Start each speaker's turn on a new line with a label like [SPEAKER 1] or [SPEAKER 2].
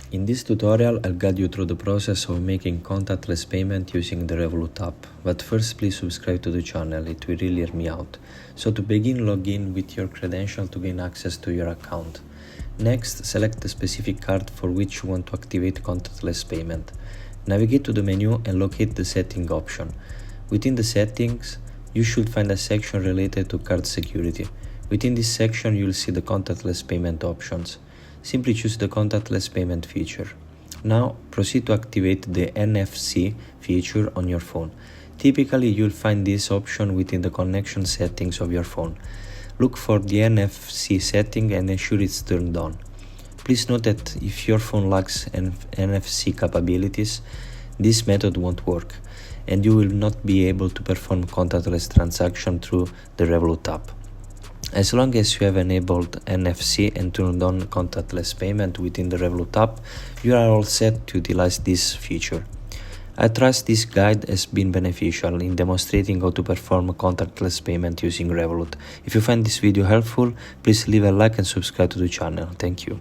[SPEAKER 1] In this tutorial, I'll guide you through the process of making contactless payment using the Revolut app. But first, please subscribe to the channel, it will really help me out. So to begin, log in with your credential to gain access to your account. Next, select the specific card for which you want to activate contactless payment. Navigate to the menu and locate the setting option. Within the settings, you should find a section related to card security. Within this section, you'll see the contactless payment options. Simply choose the contactless payment feature. Now proceed to activate the NFC feature on your phone. Typically, you'll find this option within the connection settings of your phone. Look for the NFC setting and ensure it's turned on. Please note that if your phone lacks NFC capabilities, this method won't work, and you will not be able to perform contactless transaction through the Revolut app. As long as you have enabled NFC and turned on contactless payment within the Revolut app, you are all set to utilize this feature. I trust this guide has been beneficial in demonstrating how to perform contactless payment using Revolut. If you find this video helpful, please leave a like and subscribe to the channel. Thank you.